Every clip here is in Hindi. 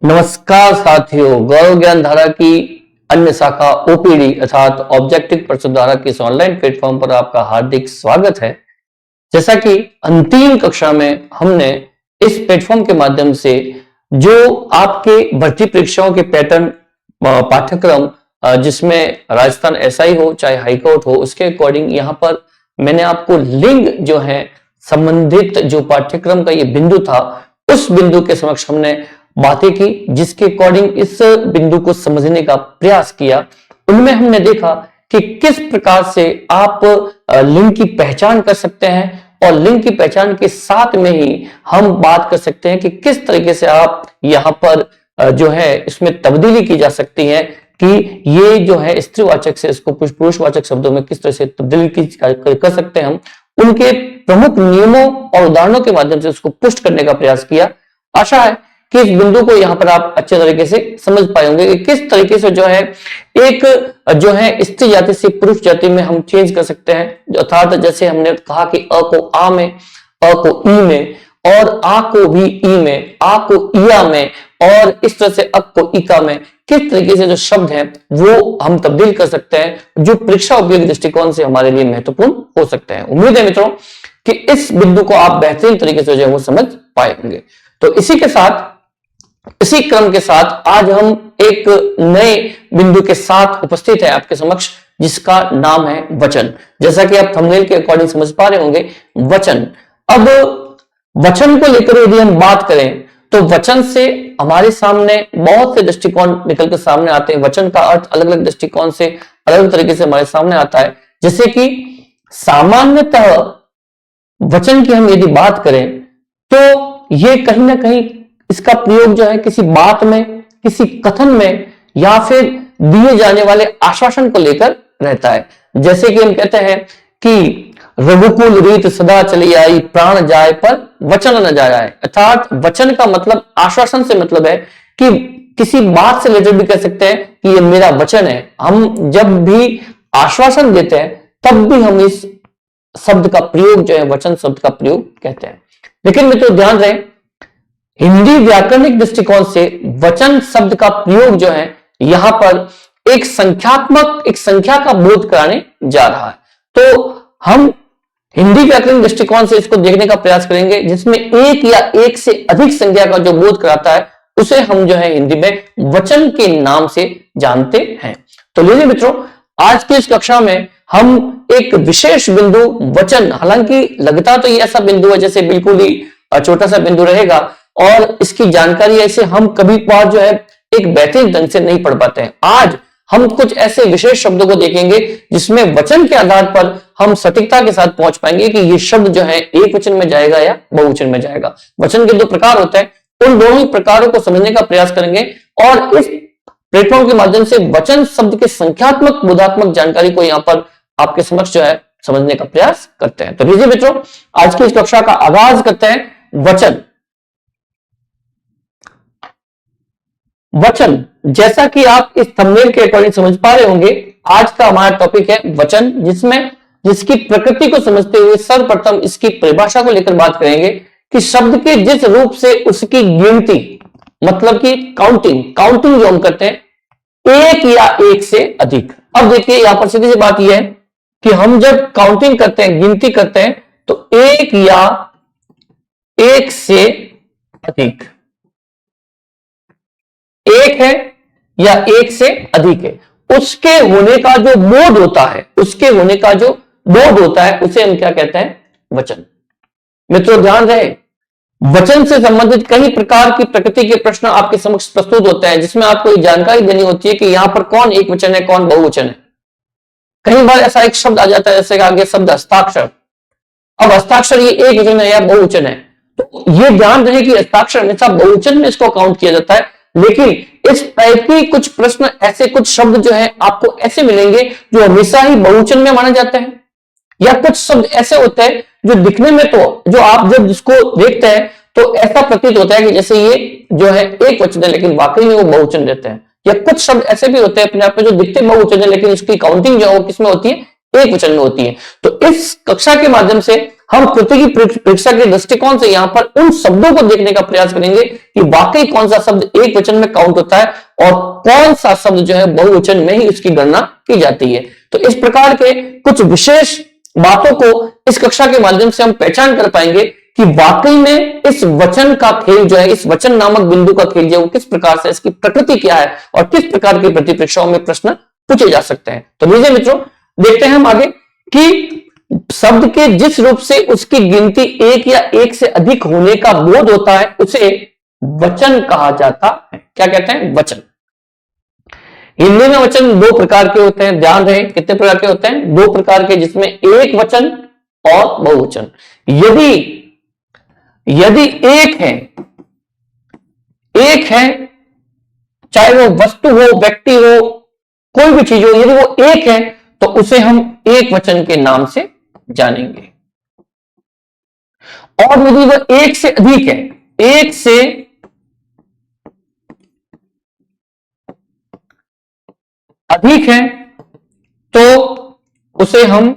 नमस्कार साथियों, गौरव ज्ञान धारा की अन्य शाखा ओपीडी अर्थात ऑब्जेक्टिव पर्सन धारा के इस ऑनलाइन प्लेटफॉर्म पर आपका हार्दिक स्वागत है। जैसा कि अंतिम कक्षा में हमने इस प्लेटफॉर्म के माध्यम से जो आपके भर्ती परीक्षाओं के पैटर्न पाठ्यक्रम जिसमें राजस्थान एसआई हो चाहे हाईकोर्ट हो उसके अकॉर्डिंग यहाँ पर मैंने आपको लिंग जो है संबंधित जो पाठ्यक्रम का ये बिंदु था उस बिंदु के समक्ष हमने बातें की, जिसके अकॉर्डिंग इस बिंदु को समझने का प्रयास किया। उनमें हमने देखा कि किस प्रकार से आप लिंग की पहचान कर सकते हैं और लिंग की पहचान के साथ में ही हम बात कर सकते हैं कि किस तरीके से आप यहाँ पर जो है इसमें तब्दीली की जा सकती है कि ये जो है स्त्रीवाचक से इसको पुरुषवाचक शब्दों में किस तरह से तब्दीली कर सकते हैं हम उनके प्रमुख नियमों और उदाहरणों के माध्यम से उसको पुष्ट करने का प्रयास किया। आशा है कि इस बिंदु को यहां पर आप अच्छे तरीके से समझ पाएंगे कि किस तरीके से जो है एक जो है स्त्री जाति से पुरुष जाति में हम चेंज कर सकते हैं। अर्थात जैसे हमने कहा कि अ को आ में, अ को ई में और आ को भी ई में, आ को इया में और इस तरह से अक को इका में किस तरीके से जो शब्द हैं वो हम तब्दील कर सकते हैं जो परीक्षा उपयोगी दृष्टिकोण से हमारे लिए महत्वपूर्ण हो सकते हैं। उम्मीद है मित्रों कि इस बिंदु को आप बेहतरीन तरीके से जो है वो समझ पाए होंगे। तो इसी क्रम के साथ आज हम एक नए बिंदु के साथ उपस्थित है आपके समक्ष जिसका नाम है वचन। जैसा कि आप थंबनेल के अकॉर्डिंग समझ पा रहे होंगे वचन। अब वचन को लेकर यदि हम बात करें तो वचन से हमारे सामने बहुत से दृष्टिकोण निकलकर सामने आते हैं। वचन का अर्थ अलग अलग दृष्टिकोण से अलग तरीके से हमारे सामने आता है। जैसे कि सामान्यतः वचन की हम यदि बात करें तो ये कहीं ना कहीं इसका प्रयोग जो है किसी बात में, किसी कथन में या फिर दिए जाने वाले आश्वासन को लेकर रहता है। जैसे कि हम कहते हैं कि रघुकुल रीत सदा चली आई, प्राण जाए पर वचन न जाए। अर्थात वचन का मतलब आश्वासन से मतलब है कि किसी बात से रिलेटेड भी कह सकते हैं कि ये मेरा वचन है। हम जब भी आश्वासन देते हैं तब भी हम इस शब्द का प्रयोग जो है वचन शब्द का प्रयोग कहते हैं। लेकिन मित्रों ध्यान रहे, हिंदी व्याकरणिक दृष्टिकोण से वचन शब्द का प्रयोग जो है यहां पर एक संख्या का बोध कराने जा रहा है। तो हम हिंदी व्याकरणिक दृष्टिकोण से इसको देखने का प्रयास करेंगे जिसमें एक या एक से अधिक संख्या का जो बोध कराता है उसे हम जो है हिंदी में वचन के नाम से जानते हैं। तो लीजिए मित्रों, आज की इस कक्षा में हम एक विशेष बिंदु वचन, हालांकि लगता तो ये ऐसा बिंदु है जैसे बिल्कुल ही छोटा सा बिंदु रहेगा और इसकी जानकारी ऐसे हम कभी कभार जो है एक बेहतरीन ढंग से नहीं पढ़ पाते हैं। आज हम कुछ ऐसे विशेष शब्दों को देखेंगे जिसमें वचन के आधार पर हम सटीकता के साथ पहुंच पाएंगे कि ये शब्द जो है एक वचन में जाएगा या बहुवचन में जाएगा। वचन के दो प्रकार होते हैं, उन दोनों ही प्रकारों को समझने का प्रयास करेंगे और इस प्लेटफॉर्म के माध्यम से वचन शब्द के संख्यात्मक बोधात्मक जानकारी को यहां पर आपके समक्ष जो है समझने का प्रयास करते हैं। तो लीजिए मित्रों, आज की इस कक्षा का आगाज करते हैं। वचन जैसा कि आप इस थंबनेल के अकॉर्डिंग समझ पा रहे होंगे, आज का हमारा टॉपिक है वचन, जिसकी प्रकृति को समझते हुए सर्वप्रथम इसकी परिभाषा को लेकर बात करेंगे कि शब्द के जिस रूप से उसकी गिनती, मतलब कि काउंटिंग जो हम करते हैं एक या एक से अधिक। अब देखिए यहां पर सीधी सी बात यह है कि हम जब काउंटिंग करते हैं, गिनती करते हैं तो एक या एक से अधिक, एक है या एक से अधिक है, उसके होने का जो बोध होता है, उसे हम क्या कहते हैं? वचन। मित्रों ध्यान रहे, वचन से संबंधित कई प्रकार की प्रकृति के प्रश्न आपके समक्ष प्रस्तुत होते हैं जिसमें आपको जानकारी देनी होती है कि यहां पर कौन एक वचन है, कौन बहुवचन है। कई बार ऐसा एक शब्द आ जाता है जैसे आगे शब्द हस्ताक्षर। अब हस्ताक्षर ये एक वचन है या बहुवचन है, तो ये ध्यान रहे कि हस्ताक्षर हमेशा बहुवचन में इसको काउंट किया जाता है। लेकिन इस टाइप की कुछ प्रश्न, ऐसे कुछ शब्द जो है आपको ऐसे मिलेंगे जो हमेशा ही बहुवचन में माने जाते हैं, या कुछ शब्द ऐसे होते हैं जो दिखने में तो जो आप जब जिसको देखते हैं तो ऐसा प्रतीत होता है कि जैसे ये जो है एक वचन है लेकिन वाकई में वो बहुवचन देते हैं। या कुछ शब्द ऐसे भी होते हैं अपने आप में जो दिखते बहुवचन है लेकिन उसकी काउंटिंग जो है वो किसमें होती है? एक वचन में होती है। तो इस कक्षा के माध्यम से हम कृति की परीक्षा के दृष्टिकोण से यहां पर उन शब्दों को देखने का प्रयास करेंगे कि वाकई कौन सा शब्द एक वचन में काउंट होता है और कौन सा शब्द जो है बहुवचन में ही उसकी गणना की जाती है। तो इस प्रकार के कुछ विशेष बातों को इस कक्षा के माध्यम से हम पहचान कर पाएंगे कि वाकई में इस वचन का खेल जो है, इस वचन नामक बिंदु का खेल जो है वो किस प्रकार से, इसकी प्रकृति क्या है और किस प्रकार की प्रति परीक्षाओं में प्रश्न पूछे जा सकते हैं। तो लीजिए मित्रों, देखते हैं हम आगे कि शब्द के जिस रूप से उसकी गिनती एक या एक से अधिक होने का बोध होता है उसे वचन कहा जाता है। क्या कहते हैं? वचन। हिंदी में वचन दो प्रकार के होते हैं, ध्यान रहे कितने प्रकार के होते हैं? दो प्रकार के, जिसमें एक वचन और बहुवचन। यदि एक है चाहे वो वस्तु हो, व्यक्ति हो, कोई भी चीज हो, यदि वो एक है तो उसे हम एक वचन के नाम से जानेंगे। और यदि वह एक से अधिक है, एक से अधिक है तो उसे हम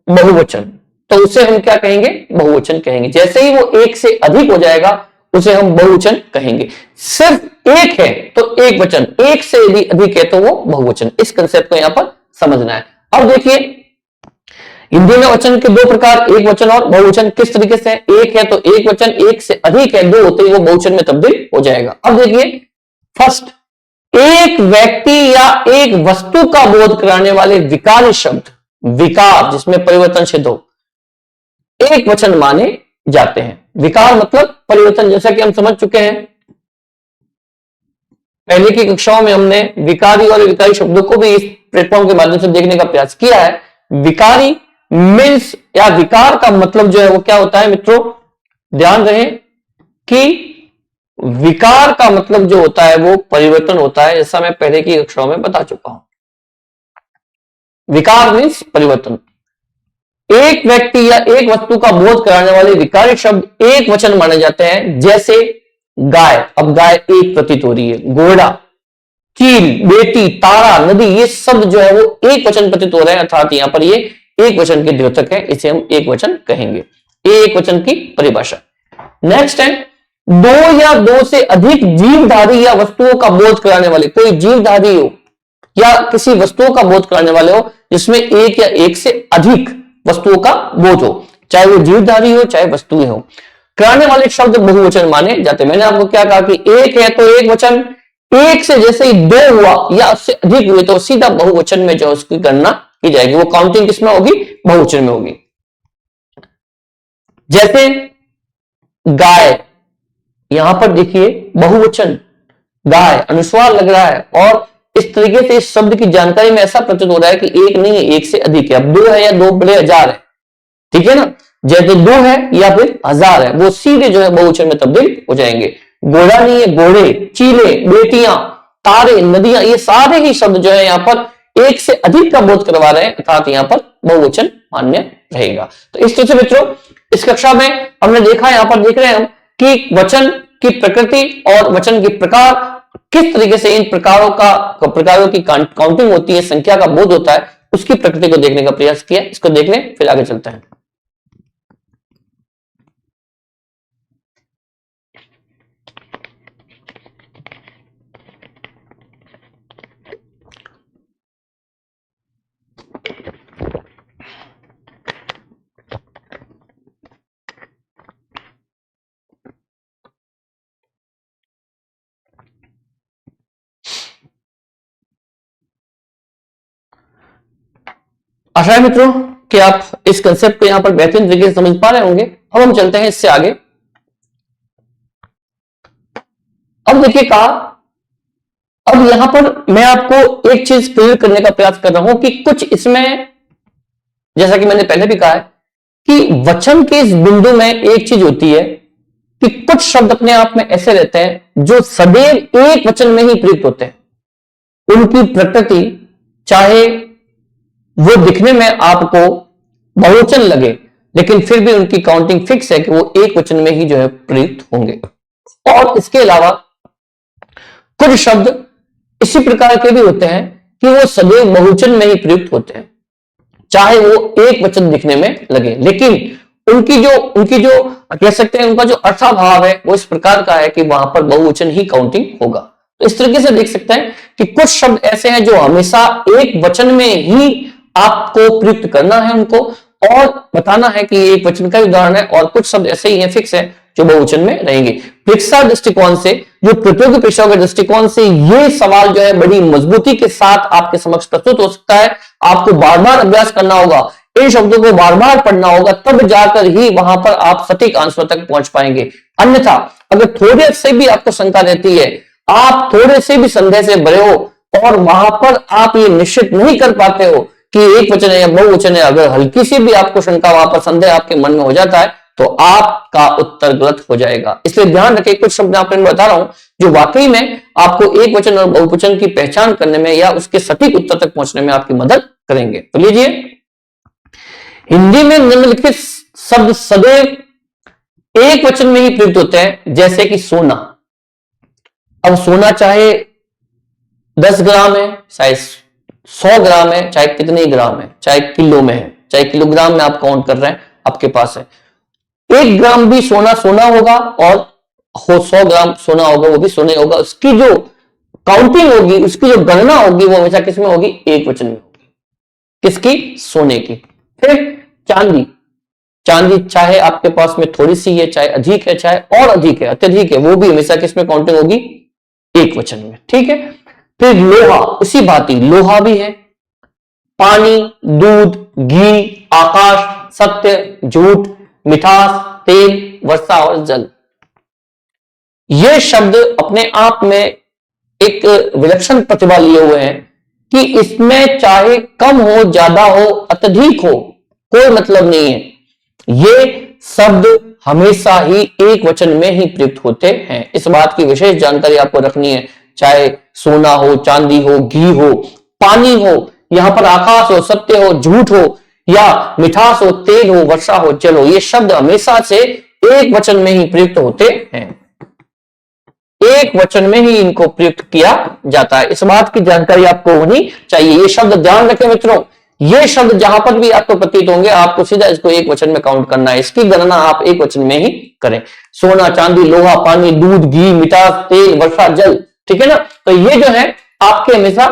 बहुवचन, तो उसे हम क्या कहेंगे? बहुवचन कहेंगे। जैसे ही वो एक से अधिक हो जाएगा उसे हम बहुवचन कहेंगे। सिर्फ एक है तो एक वचन, एक से यदि अधिक है तो वो बहुवचन। इस कंसेप्ट को यहां पर समझना है। अब देखिए, हिंदी में वचन के दो प्रकार, एक वचन और बहुवचन। किस तरीके से? एक है तो एक वचन, एक से अधिक है, दो होते ही वो बहुवचन में तब्दील हो जाएगा। अब देखिए, फर्स्ट, एक व्यक्ति या एक वस्तु का बोध कराने वाले विकारी शब्द, विकार जिसमें परिवर्तन सिद्ध हो, एक वचन माने जाते हैं। विकार मतलब परिवर्तन, जैसा कि हम समझ चुके हैं पहले की कक्षाओं में हमने विकारी और विकारी शब्दों को भी इस प्लेटफॉर्म के माध्यम से देखने का प्रयास किया है। विकारी मीन्स या विकार का मतलब जो है वो क्या होता है मित्रों? ध्यान रहे कि विकार का मतलब जो होता है वो परिवर्तन होता है, जैसा मैं पहले की कक्षाओं में बता चुका हूं। विकार मीन्स परिवर्तन। एक व्यक्ति या एक वस्तु का बोध कराने वाले विकारी शब्द एक वचन माने जाते हैं। जैसे गाय, अब गाय एक प्रतीत हो रही है, घोड़ा, चील, बेटी, तारा, नदी, ये शब्द जो है वो एक वचन प्रतीत हो रहे हैं, अर्थात यहां पर ये एक वचन के द्योतक है, इसे हम एक वचन कहेंगे। एक वचन की परिभाषा। नेक्स्ट है, दो या दो से अधिक जीवधारी या वस्तुओं का बोध कराने वाले, कोई जीवधारी हो या किसी वस्तुओं का बोध कराने वाले हो जिसमें एक या एक से अधिक वस्तुओं का बोध हो, चाहे वो जीवधारी हो चाहे वस्तुएं हो, कराने वाले शब्द बहुवचन माने जाते हैं। मैंने आपको क्या कहा कि एक है तो एक वचन, एक से जैसे ही दो हुआ या उससे अधिक हुए तो सीधा बहुवचन में जो उसकी गणना की जाएगी। वो काउंटिंग किसमें होगी? बहुवचन में होगी। जैसे गाय, यहां पर देखिए बहुवचन, गाय, अनुस्वार लग रहा है और इस तरीके से इस शब्द की जानकारी में ऐसा प्रतीत हो रहा है कि एक नहीं है, एक से अधिक है। अब दो है या दो बड़े हजार है, ठीक है ना? जैसे दो है या फिर हजार है, वो सीधे जो है बहुवचन में तब्दील हो जाएंगे। घोड़ा नहीं है, घोड़े, चीले, बेटियां, तारे, नदियां, ये सारे ही शब्द जो है यहां पर एक से अधिक का बोध करवा रहे हैं, अर्थात यहां पर बहुवचन मान्य रहेगा। तो इस तरह से मित्रों इस कक्षा में हमने देखा, यहां पर देख रहे हैं हम कि वचन की प्रकृति और वचन के प्रकार, किस तरीके से इन प्रकारों की काउंटिंग होती है, संख्या का बोध होता है, उसकी प्रकृति को देखने का प्रयास किया। इसको देख लें, फिर आगे चलते हैं। आशा है मित्रों कि आप इस कंसेप्ट को यहां पर बेहतरीन तरीके से समझ पा रहे होंगे। अब हम चलते हैं इससे आगे। अब देखिए कहा, अब यहां पर मैं आपको एक चीज क्लियर करने का प्रयास कर रहा हूं कि कुछ इसमें, जैसा कि मैंने पहले भी कहा है कि वचन के इस बिंदु में एक चीज होती है कि कुछ शब्द अपने आप में ऐसे रहते हैं जो सदैव एक वचन में ही प्रयुक्त होते हैं। उनकी प्रकृति, चाहे वो दिखने में आपको बहुवचन लगे, लेकिन फिर भी उनकी काउंटिंग फिक्स है कि वो एक वचन में ही जो है प्रयुक्त होंगे। और इसके अलावा कुछ शब्द इसी प्रकार के भी होते हैं कि वो सदैव बहुवचन में ही प्रयुक्त होते हैं। चाहे वो एक वचन दिखने में लगे, लेकिन उनकी जो कह सकते हैं उनका जो अर्थाभाव है वो इस प्रकार का है कि वहां पर बहुवचन ही काउंटिंग होगा। तो इस तरीके से देख सकते हैं कि कुछ शब्द ऐसे हैं जो हमेशा एक वचन में ही आपको प्रयुक्त करना है उनको, और बताना है कि एक वचन का उदाहरण है, और कुछ शब्द ऐसे ही हैं फिक्स है जो बहुवचन में रहेंगे। परीक्षा दृष्टिकोण से, जो प्रतियोगी परीक्षाओं के दृष्टिकोण से ये सवाल जो है बड़ी मजबूती के साथ आपके समक्ष प्रस्तुत हो सकता है। आपको बार बार अभ्यास करना होगा, इन शब्दों को बार बार पढ़ना होगा, तब जाकर ही वहां पर आप सटीक आंसर तक पहुंच पाएंगे। अन्यथा अगर थोड़े से भी आपको शंका रहती है, आप थोड़े से भी संदेह से भरे हो और वहां पर आप ये निश्चित नहीं कर पाते हो कि एक वचन है या बहुवचन है, अगर हल्की सी भी आपको शंका, वहां पर संदेह आपके मन में हो जाता है, तो आपका उत्तर गलत हो जाएगा। इसलिए ध्यान रखें, कुछ शब्द आपको बता रहा हूं जो वाकई में आपको एक वचन और बहुवचन की पहचान करने में या उसके सटीक उत्तर तक पहुंचने में आपकी मदद करेंगे। तो लीजिए, हिंदी में निम्नलिखित शब्द सदैव एक वचन में ही प्रयुक्त होते हैं, जैसे कि सोना। अब सोना चाहे 10 ग्राम है, चाहे 100 ग्राम है, चाहे कितने ग्राम है, चाहे किलो में है, चाहे किलोग्राम में आप काउंट कर रहे हैं, आपके पास है, 1 ग्राम भी सोना सोना होगा और 100 ग्राम सोना होगा वो भी सोना होगा। उसकी जो काउंटिंग होगी, उसकी जो गणना होगी, वो हमेशा किसमें होगी? एक वचन में होगी। किसकी? सोने की। फिर चांदी, चांदी चाहे आपके पास में थोड़ी सी है, चाहे अधिक है, चाहे और अधिक है, अत्यधिक है, वो भी हमेशा किसमें काउंटिंग होगी? एक वचन में। ठीक है। फिर लोहा, उसी भांति लोहा भी है, पानी, दूध, घी, आकाश, सत्य, झूठ, मिठास, तेल, वर्षा और जल। ये शब्द अपने आप में एक विलक्षण प्रतिभा लिए हुए हैं कि इसमें चाहे कम हो, ज्यादा हो, अत्यधिक हो, कोई मतलब नहीं है। ये शब्द हमेशा ही एक वचन में ही प्रयुक्त होते हैं। इस बात की विशेष जानकारी आपको रखनी है। चाहे सोना हो, चांदी हो, घी हो, पानी हो, यहां पर आकाश हो, सत्य हो, झूठ हो, या मिठास हो, तेल हो, वर्षा हो, जल हो, ये शब्द हमेशा से एक वचन में ही प्रयुक्त होते हैं। एक वचन में ही इनको प्रयुक्त किया जाता है। इस बात की जानकारी आपको होनी चाहिए। ये शब्द ध्यान रखें मित्रों, ये शब्द जहां पर भी आपको प्रतीत होंगे, आपको सीधा इसको एक वचन में काउंट करना है। इसकी गणना आप एक वचन में ही करें। सोना, चांदी, लोहा, पानी, दूध, घी, मिठास, तेल, वर्षा, जल। ठीक है ना। तो ये जो है आपके हमेशा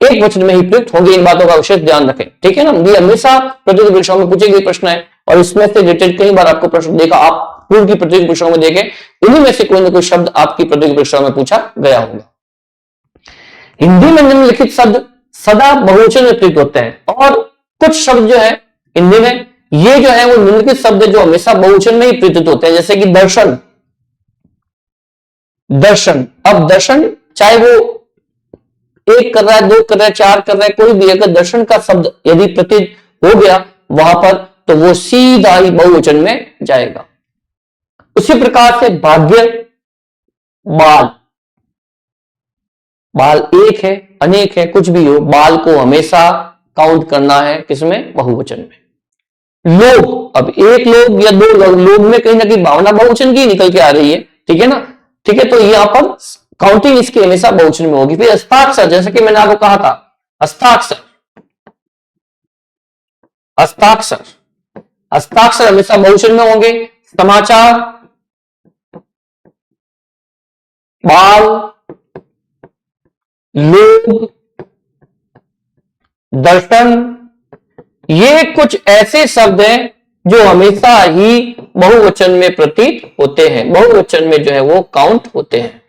एक वचन में ही प्रयुक्त होंगे। इन बातों का विशेष ध्यान रखें। ठीक है ना। ये हमेशा प्रतियोगी परीक्षाओं में पूछे गए प्रश्न है, और इसमें से रिलेटेड कई बार आपको प्रश्न देखा, आप पूर्व की प्रतियोगी परीक्षाओं में देखें, इन्हीं में से कोई ना कोई शब्द आपकी प्रतियोगी परीक्षाओं में पूछा गया होगा। हिंदी में निम्नलिखित शब्द सदा बहुवचन में प्रयुक्त होते हैं, और कुछ शब्द जो है हिंदी में, ये जो है वो निम्नलिखित शब्द जो हमेशा बहुवचन में ही प्रयुक्त होते हैं, जैसे कि दर्शन। दर्शन, अब दर्शन चाहे वो 1 कर रहा है, 2 कर रहा है, 4 कर रहा है, कोई भी, अगर दर्शन का शब्द यदि प्रतीत हो गया वहां पर, तो वो सीधा ही बहुवचन में जाएगा। उसी प्रकार से भाग्य, बाल, बाल एक है, अनेक है, कुछ भी हो, बाल को हमेशा काउंट करना है किसमें? बहुवचन में। लोग, अब एक लोग या 2 लोग, लोग में कहीं ना कहीं भावना बहुवचन की निकल के आ रही है। ठीक है ना। ठीक है, तो यहां पर काउंटिंग इसकी हमेशा बहुवचन में होगी। फिर हस्ताक्षर, जैसे कि मैंने आपको कहा था, हस्ताक्षर, हस्ताक्षर, हस्ताक्षर हमेशा बहुवचन में होंगे। समाचार, बाल, लोग, दर्शन, ये कुछ ऐसे शब्द हैं जो हमेशा ही बहुवचन में प्रतीत होते हैं, बहुवचन में जो है वो काउंट होते हैं।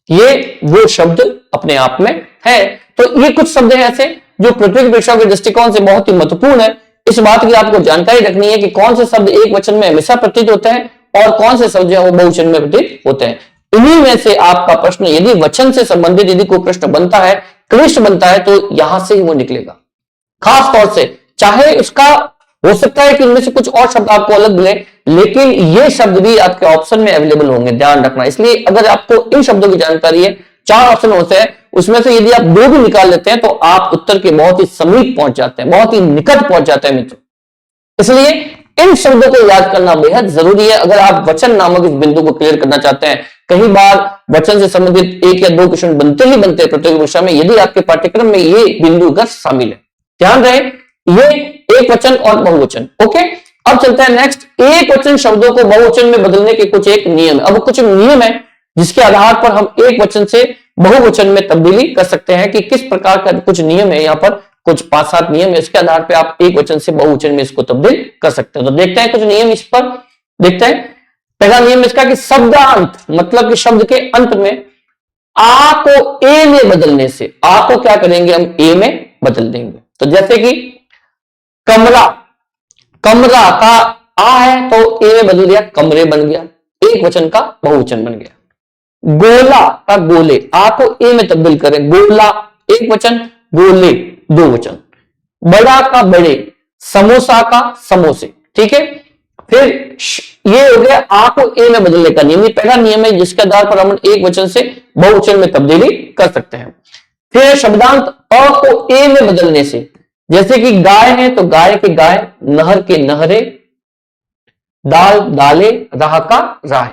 ये वो शब्द अपने आप में है। तो ये कुछ शब्द हैं ऐसे जो प्रतियोगी परीक्षाओं के दृष्टिकोण से बहुत ही महत्वपूर्ण है। इस बात की आपको जानकारी रखनी है कि कौन से शब्द एक वचन में हमेशा प्रतीत होते हैं और कौन से शब्द जो है वो बहुवचन में प्रतीत होते हैं। इन्हीं में से आपका प्रश्न यदि वचन से संबंधित यदि कोई प्रश्न बनता है, क्लिष्ट बनता है, तो यहां से ही वो निकलेगा। खास तौर से चाहे उसका हो सकता है कि इनमें से कुछ और शब्द आपको अलग मिले, लेकिन ये शब्द भी आपके ऑप्शन में अवेलेबल होंगे, ध्यान रखना। इसलिए अगर आपको इन शब्दों की जानकारी है, 4 ऑप्शन होते हैं, उसमें से यदि आप 2 भी निकाल लेते हैं तो आप उत्तर के बहुत ही समीप पहुंच जाते हैं, बहुत ही निकट पहुंच जाते हैं मित्रों। इसलिए इन शब्दों को याद करना बेहद जरूरी है अगर आप वचन नामक इस बिंदु को क्लियर करना चाहते हैं। कई बार वचन से संबंधित 1 या 2 क्वेश्चन बनते ही बनते हैं प्रतियोगी परीक्षा में, यदि आपके पाठ्यक्रम में ये बिंदु अगर शामिल है। ध्यान रहे, ये एक वचन और बहुवचन। ओके, अब चलता है नेक्स्ट, एक वचन शब्दों को बहुवचन में बदलने के कुछ एक नियम है। अब कुछ नियम है जिसके आधार पर हम एक वचन से बहुवचन में तब्दीली कर सकते हैं कि किस प्रकार का कुछ नियम है। यहाँ पर कुछ 5-7 नियम है, इसके आधार पर आप एक वचन से बहुवचन में इसको तब्दील कर सकते हैं। तो देखते हैं कुछ नियम इस पर, देखते हैं। पहला नियम इसका कि शब्दांत, मतलब कि शब्द के अंत में आ को ए में बदलने से, आ को क्या करेंगे हम, ए में बदल देंगे। तो जैसे कि कमरा, कमरा का आ है तो ए में बदल दिया, कमरे बन गया, एक वचन का बहुवचन बन गया। गोला का गोले, आ को ए में तब्दील करें, गोला एक वचन, गोले दो वचन। बड़ा का बड़े, समोसा का समोसे, ठीक है। फिर ये हो गया आ को ए में बदलने का नियम, ये पहला नियम है जिसके आधार पर हम एक वचन से बहुवचन में तब्दीली कर सकते हैं। फिर शब्दांत अ को ए में बदलने से, जैसे कि गाय है तो गाय के गाय, नहर के नहरे, दाल दाले, राह का राह।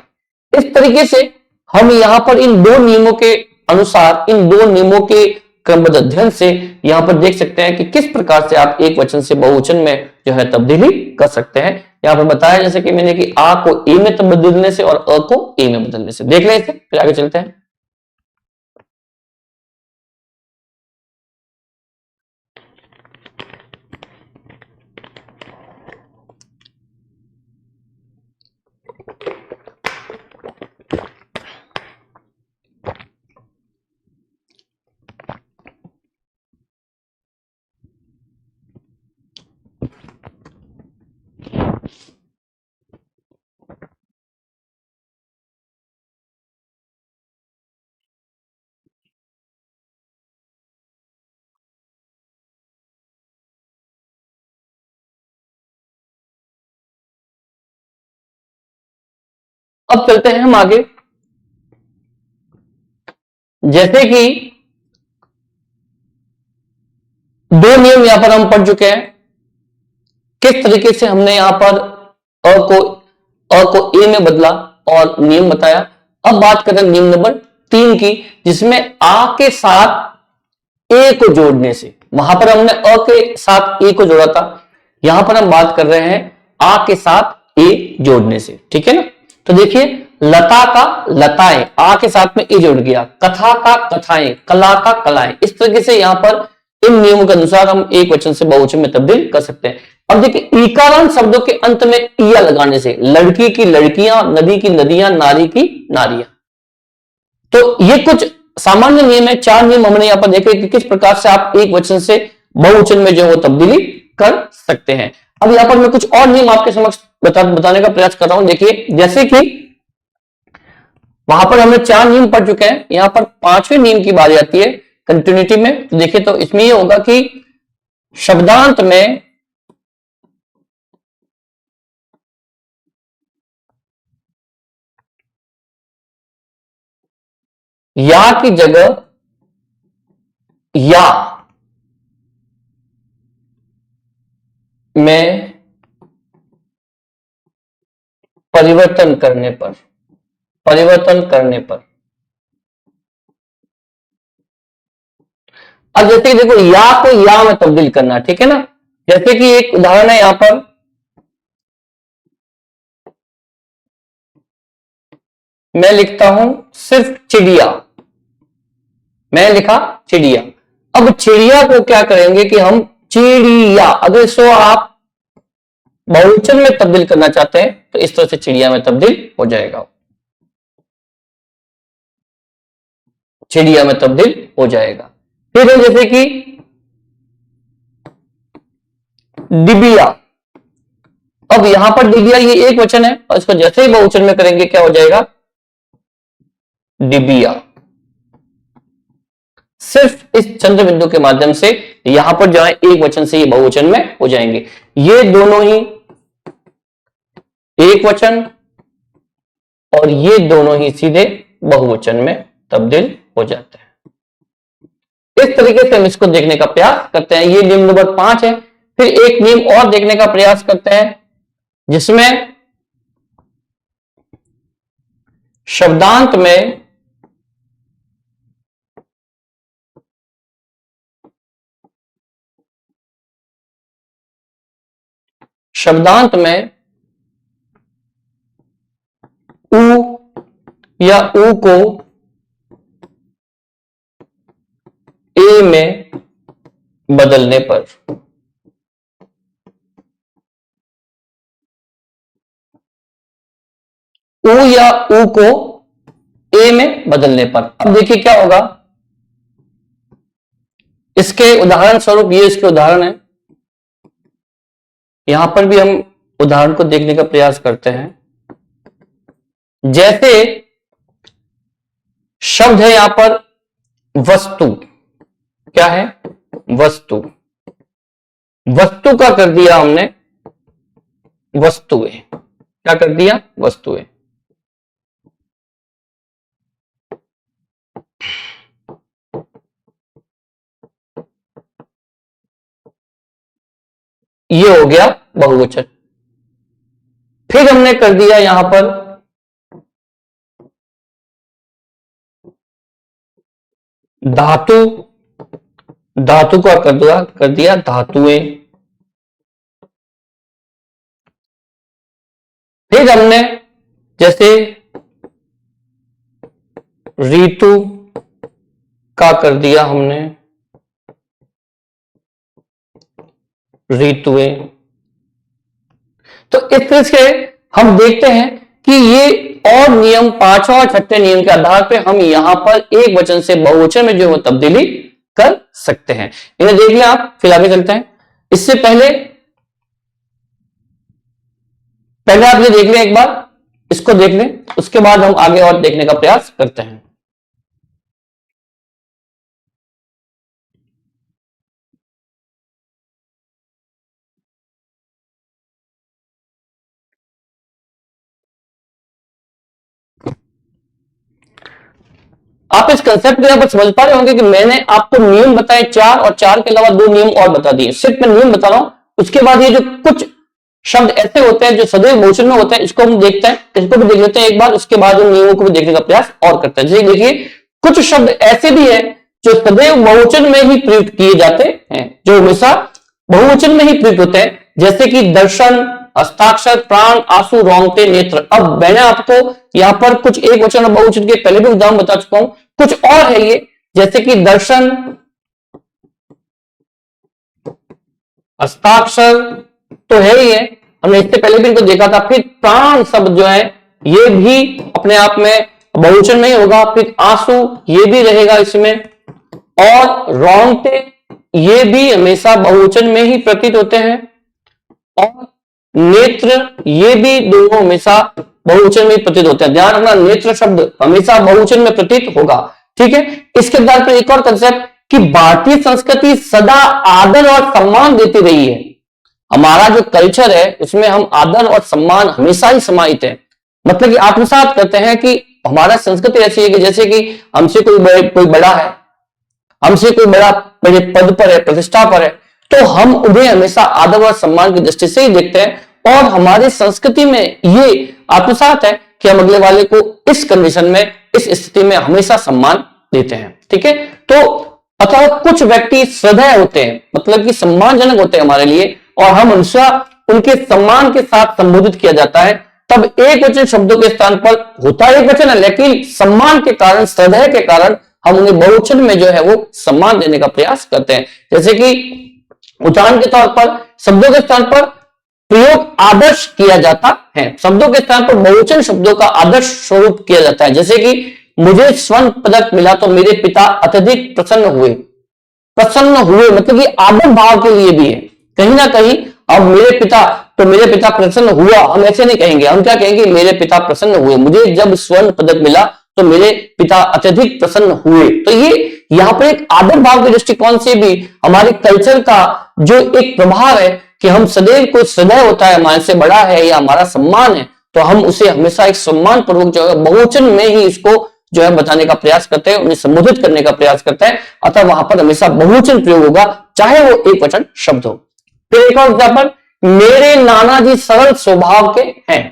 इस तरीके से हम यहां पर इन दो नियमों के अनुसार, इन दो नियमों के क्रमबद्ध अध्ययन से यहां पर देख सकते हैं कि किस प्रकार से आप एक वचन से बहुवचन में जो है तब्दीली कर सकते हैं। यहां पर बताया जैसे कि मैंने कि आ को ए में बदलने से और अ को ए में बदलने से। देख लें इसे, फिर आगे चलते हैं। अब चलते हैं हम आगे, जैसे कि दो नियम यहां पर हम पढ़ चुके हैं, किस तरीके से हमने यहां पर अ को ए में बदला और नियम बताया। अब बात करें नियम नंबर 3 की, जिसमें आ के साथ ए को जोड़ने से, वहां पर हमने अ के साथ ए को जोड़ा था, यहां पर हम बात कर रहे हैं आ के साथ ए जोड़ने से, ठीक है ना। तो देखिए, लता का लताएं, आ के साथ में ए जुड़ गया, कथा का कथाएं, कला का कलाएं। इस तरीके से यहां पर इन नियमों के अनुसार हम एक वचन से बहुवचन में तब्दील कर सकते हैं। अब देखिए, ईकारांत शब्दों के अंत में इया लगाने से, लड़की की लड़कियां, नदी की नदियां, नारी की नारियां। तो ये कुछ सामान्य नियम है, 4 नियम हमने यहां पर देखे कि किस प्रकार से आप एक वचन से बहुवचन में जो है तब्दीली कर सकते हैं। अब यहां पर मैं कुछ और नियम आपके समक्ष बताने का प्रयास कर रहा हूं। देखिए, जैसे कि वहां पर हमने 4 नियम पढ़ चुके हैं, यहां पर 5वें नियम की बारी आती है कंटिन्यूटी में। तो देखिए, तो इसमें यह होगा कि शब्दांत में या की जगह या में परिवर्तन करने पर, परिवर्तन करने पर, अब जैसे कि देखो, या को या में तब्दील करना, ठीक है ना। जैसे कि एक उदाहरण है यहां पर, मैं लिखता हूं सिर्फ चिड़िया, मैं लिखा चिड़िया। अब चिड़िया को क्या करेंगे कि हम चिड़िया, अगर इसको आप बहुवचन में तब्दील करना चाहते हैं तो इस तरह से चिड़िया में तब्दील हो जाएगा, चिड़िया में तब्दील हो जाएगा। फिर जैसे कि डिबिया, अब यहां पर डिबिया ये एक वचन है और इसको जैसे ही बहुवचन में करेंगे क्या हो जाएगा, डिबिया। सिर्फ इस चंद्र बिंदु के माध्यम से यहां पर जो है एक वचन से ये बहुवचन में हो जाएंगे। ये दोनों ही एक वचन और ये दोनों ही सीधे बहुवचन में तब्दील हो जाते हैं। इस तरीके से हम इसको देखने का प्रयास करते हैं। ये नियम नंबर 5 है। फिर एक नियम और देखने का प्रयास करते हैं जिसमें शब्दांत में शब्दांत में उ या ऊ को ए में बदलने पर, उ या ऊ को ए में बदलने पर। अब देखिए क्या होगा, इसके उदाहरण स्वरूप ये इसके उदाहरण है, यहां पर भी हम उदाहरण को देखने का प्रयास करते हैं। जैसे शब्द है यहां पर वस्तु, क्या है, वस्तु, वस्तु का कर दिया हमने वस्तुएं, क्या कर दिया, वस्तुएं। ये हो गया बहुवचन। फिर हमने कर दिया यहां पर धातु, धातु का कर दिया धातुएं। फिर हमने जैसे ऋतु का कर दिया हमने ऋतुएं। तो इस तरह से हम देखते हैं कि ये और नियम, पांचवा और छठे नियम के आधार पर हम यहां पर एक वचन से बहुवचन में जो है तब्दीली कर सकते हैं। इन्हें देख लें आप, फिर आगे चलते हैं। इससे पहले आप ये देख लें एक बार, इसको देख लें, उसके बाद हम आगे और देखने का प्रयास करते हैं। आप इस कंसेप्ट को यहां पर समझ पा रहे होंगे कि मैंने आपको नियम बताए 4 और 4 के अलावा 2 नियम और बता दिए। सिर्फ मैं नियम बता रहा हूं, उसके बाद ये जो कुछ शब्द ऐसे होते हैं जो सदैव बहुवचन में होते हैं, इसको हम देखते हैं, इसको भी देख लेते हैं एक बार, उसके बाद उन नियमों को भी देखने का प्रयास और करते हैं। जैसे देखिए कुछ शब्द ऐसे भी है जो सदैव बहुवचन में ही प्रयुक्त किए जाते हैं, जो हमेशा बहुवचन में ही प्रयुक्त होते हैं, जैसे कि दर्शन, हस्ताक्षर, प्राण, आंसू, रोंगटे, नेत्र। अब मैंने आपको यहां पर कुछ एक वचन और बहुवचन के पहले भी उदाहरण बता चुका हूं, कुछ और है ये, जैसे कि दर्शन, हस्ताक्षर तो है ही है, हमने इससे पहले भी इनको देखा था। फिर प्राण शब्द जो है ये भी अपने आप में बहुवचन में ही होगा। फिर आंसू ये भी रहेगा इसमें, और रोंगटे ये भी हमेशा बहुवचन में ही प्रतीत होते हैं, और नेत्र ये भी दोनों हमेशा बहुवचन में प्रतीत होते हैं। ध्यान रखना, नेत्र शब्द हमेशा बहुवचन में प्रतीत होगा, ठीक है। इसके आधार पर एक और कंसेप्ट कि भारतीय संस्कृति सदा आदर और सम्मान देती रही है। हमारा जो कल्चर है उसमें हम आदर और सम्मान हमेशा ही समाहित है, मतलब कि आत्मसात करते हैं कि हमारा संस्कृति ऐसी है कि जैसे कि हमसे कोई बड़ा है, हमसे कोई बड़ा पद पर है, प्रतिष्ठा पर है, तो हम उन्हें हमेशा आदर और सम्मान की दृष्टि से ही देखते हैं, और हमारी संस्कृति में ये आत्मसात है कि हम अगले वाले को इस कंडीशन में, इस स्थिति में हमेशा सम्मान देते हैं, ठीक है। तो अतः कुछ व्यक्ति श्रद्धेय होते हैं, मतलब कि सम्मानजनक होते हैं हमारे लिए, और हम हमेशा उनके सम्मान के साथ संबोधित किया जाता है। तब एक वचन शब्दों के स्थान पर होता एक वचन है, लेकिन सम्मान के कारण, श्रद्धेय के कारण हम उन्हें बहुवचन में जो है वो सम्मान देने का प्रयास करते हैं। जैसे कि उदाहरण के तौर पर शब्दों के स्थान पर प्रयोग आदर्श किया जाता है, शब्दों के स्थान पर बहुवचन शब्दों का आदर्श स्वरूप किया जाता है। जैसे कि मुझे स्वर्ण पदक मिला तो मेरे पिता अत्यधिक प्रसन्न हुए। प्रसन्न हुए मतलब कि आदर भाव के लिए भी है, कहीं ना कहीं। अब मेरे पिता प्रसन्न हुआ, हम ऐसे नहीं कहेंगे, हम क्या कहेंगे, मेरे पिता प्रसन्न हुए, मुझे जब स्वर्ण पदक मिला तो मेरे पिता अत्यधिक प्रसन्न हुए। तो ये यहां पर एक आदर भाव के दृष्टिकोण से भी हमारे कल्चर का जो एक प्रभाव है कि हम सदैव कोई श्रद्धेय होता है, हमारे से बड़ा है या हमारा सम्मान है, तो हम उसे हमेशा एक सम्मान पूर्वक जो है बहुवचन में ही इसको जो है बताने का प्रयास करते हैं, उन्हें संबोधित करने का प्रयास करते हैं। अतः वहां पर हमेशा बहुवचन प्रयोग होगा, चाहे वो एक वचन शब्द हो। फिर एक और एग्जाम्पल, मेरे नाना जी सरल स्वभाव के हैं।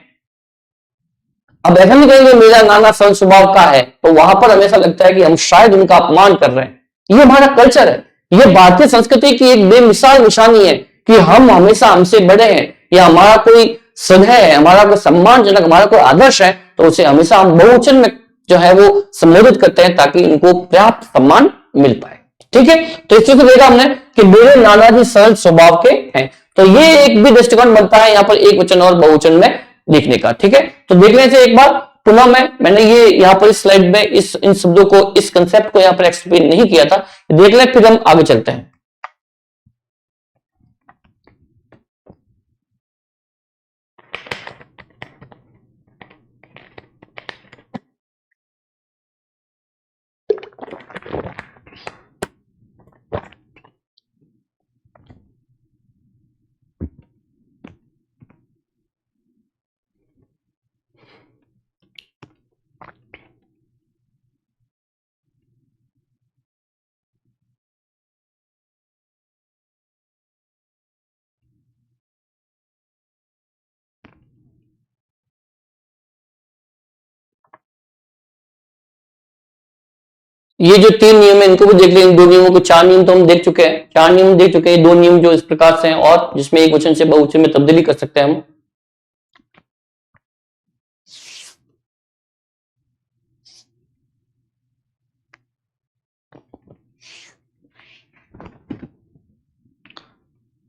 अब ऐसा नहीं कहेंगे मेरा नाना सरल स्वभाव का है, तो वहां पर हमेशा लगता है कि हम शायद उनका अपमान कर रहे हैं। ये हमारा कल्चर है, ये भारतीय संस्कृति की एक बेमिसाल निशानी है कि हम हमेशा हमसे बड़े हैं या हमारा कोई सदय है, हमारा कोई सम्मानजनक, हमारा कोई आदर्श है, तो उसे हमेशा हम बहुवचन में जो है वो संबोधित करते हैं ताकि इनको पर्याप्त सम्मान मिल पाए। ठीक है, तो इस चीज को देखा हमने कि मेरे नानाजी सरल स्वभाव के हैं, तो ये एक भी दृष्टिकोण बनता है यहाँ पर एक वचन और बहुवचन में लिखने का। ठीक है, तो देखने से एक बार पुनः मैंने ये यहाँ पर इस स्लाइड में इन शब्दों को, इस कंसेप्ट को यहाँ पर एक्सप्लेन नहीं किया था, देख लें फिर हम आगे चलते हैं। ये जो 3 नियम है इनको भी देख लें, इन 2 नियमों को, 4 नियम तो हम देख चुके हैं, 4 नियम देख चुके हैं, 2 नियम जो इस प्रकार से हैं और जिसमें एक वचन से बहुवचन में तब्दीली कर सकते हैं हम।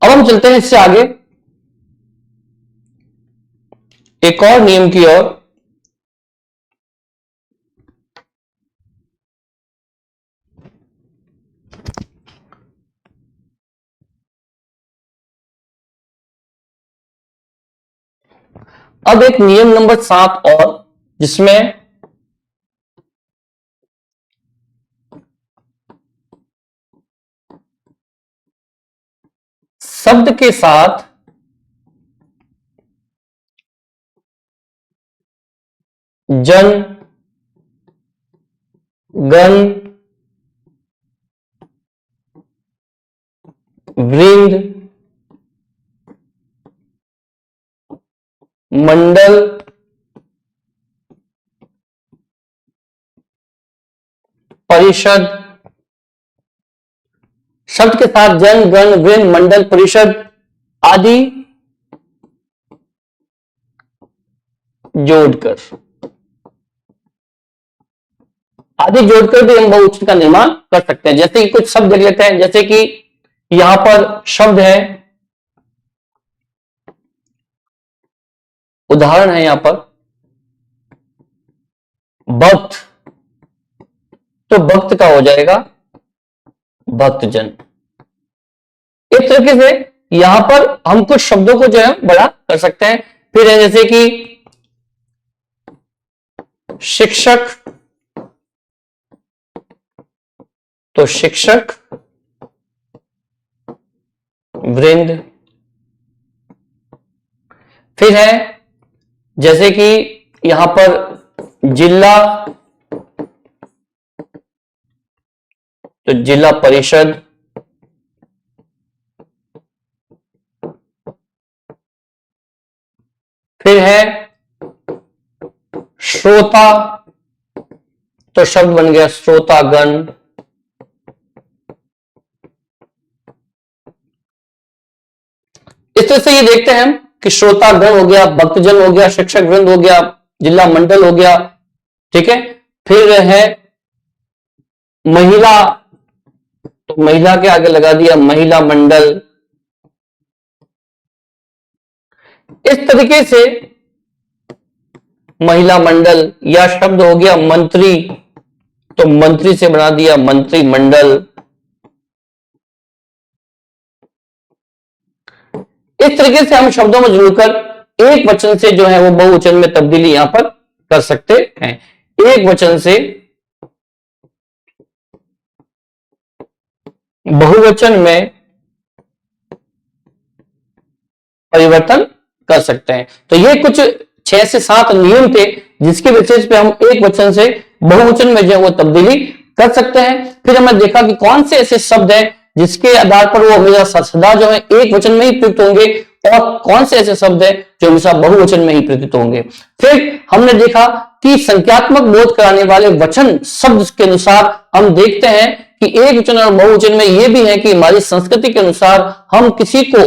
अब हम चलते हैं इससे आगे एक और नियम की ओर। अब एक नियम नंबर 7 और, जिसमें शब्द के साथ जन, गण, वृंद, मंडल, परिषद, शब्द के साथ जन, गण, वृंद, मंडल, परिषद आदि जोड़कर भी हम बहुवचन का निर्माण कर सकते हैं। जैसे कि कुछ शब्द देख लेते हैं, जैसे कि यहां पर शब्द है, उदाहरण है यहां पर भक्त, तो भक्त का हो जाएगा भक्तजन। इस तरीके से यहां पर हम कुछ शब्दों को जो है बड़ा कर सकते हैं। फिर है जैसे कि शिक्षक, तो शिक्षक, वृंद। फिर है जैसे कि यहां पर जिला, तो जिला परिषद। फिर है श्रोता, तो शब्द बन गया श्रोतागण। इस तरह से ये देखते हैं हम कि श्रोतागण हो गया, भक्तजन हो गया, शिक्षक वृंद हो गया, जिला मंडल हो गया। ठीक है, फिर है महिला, तो महिला के आगे लगा दिया महिला मंडल। इस तरीके से महिला मंडल, या शब्द हो गया मंत्री, तो मंत्री से बना दिया मंत्री मंडल। इस तरीके से हम शब्दों में जुड़कर एक वचन से जो है वो बहुवचन में तब्दीली यहां पर कर सकते हैं। एक वचन से बहुवचन में परिवर्तन कर सकते हैं। तो ये कुछ 6 से 7 नियम थे जिसके बेसिस पे हम एक वचन से बहुवचन में जो है वो तब्दीली कर सकते हैं। फिर हमने देखा कि कौन से ऐसे शब्द हैं जिसके आधार पर वो हमेशा सदा जो है एक वचन में ही प्रयुक्त होंगे और कौन से ऐसे शब्द हैं जो हमेशा बहुवचन में ही प्रयुक्त होंगे। फिर हमने देखा कि संख्यात्मक बोध कराने वाले वचन शब्द के अनुसार हम देखते हैं कि एक वचन और बहुवचन में यह भी है कि हमारी संस्कृति के अनुसार हम किसी को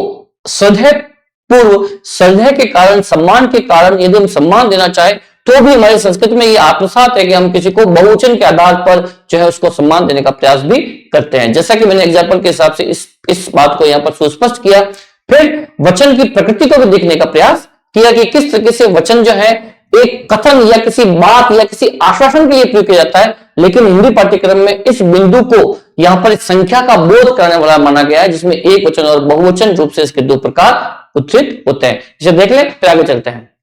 सदैव पूर्व श्रद्धा के कारण, सम्मान के कारण यदि हम सम्मान देना चाहे तो भी हमारी संस्कृति में ये आत्मसात है कि हम किसी को बहुवचन के आधार पर जो है उसको सम्मान देने का प्रयास भी करते हैं। जैसा कि मैंने एग्जाम्पल के हिसाब से इस बात को यहाँ पर सुस्पष्ट किया। फिर वचन की प्रकृति को भी देखने का प्रयास किया कि किस तरीके से वचन जो है एक कथन या किसी बात या किसी आश्वासन के लिए प्रयोग किया जाता है, लेकिन हिंदी पाठ्यक्रम में इस बिंदु को यहां पर एक संख्या का बोध करने वाला माना गया है, जिसमें एक वचन और बहुवचन रूप से इसके दो प्रकार उत्थित होते हैं। इसे देख लें फिर आगे चलते हैं।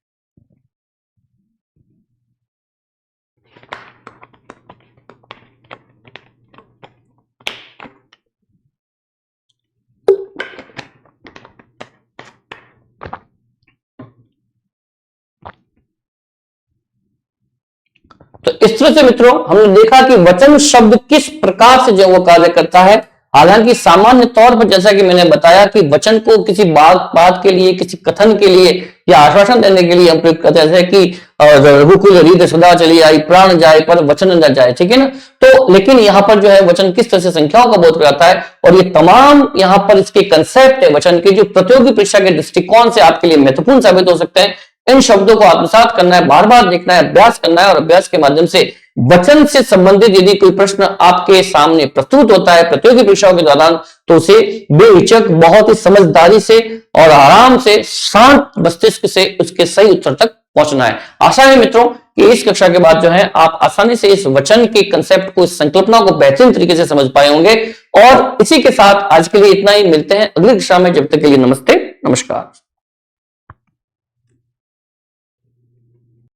तो इस तरह से मित्रों हमने देखा कि वचन शब्द किस प्रकार से जो वो कार्य करता है। हालांकि सामान्य तौर पर जैसा कि मैंने बताया कि वचन को किसी बात के लिए, किसी कथन के लिए या आश्वासन देने के लिए हम प्रयोग करते हैं, जैसे कि रघुकुल रीत सदा चली आई, प्राण जाए पर वचन न जाए, ठीक है ना। तो लेकिन यहाँ पर जो है वचन किस तरह से संख्याओं का बोध कराता है, और ये तमाम यहाँ पर इसके कंसेप्ट है वचन के, जो प्रतियोगी परीक्षा के दृष्टिकोण से आपके लिए महत्वपूर्ण साबित हो सकते हैं। इन शब्दों को आत्मसात करना है, बार बार देखना है, अभ्यास करना है, और अभ्यास के माध्यम से वचन से संबंधित यदि कोई प्रश्न आपके सामने प्रस्तुत होता है प्रतियोगी परीक्षाओं के दौरान, तो उसे बेहिचक, बहुत ही समझदारी से और आराम से, शांत मस्तिष्क से उसके सही उत्तर तक पहुंचना है। आशा है मित्रों कि इस कक्षा के बाद जो है आप आसानी से इस वचन के कंसेप्ट को, इस संकल्पना को बेहतरीन तरीके से समझ पाए होंगे। और इसी के साथ आज के लिए इतना ही, मिलते हैं अगली कक्षा में। जब तक के लिए नमस्ते, नमस्कार।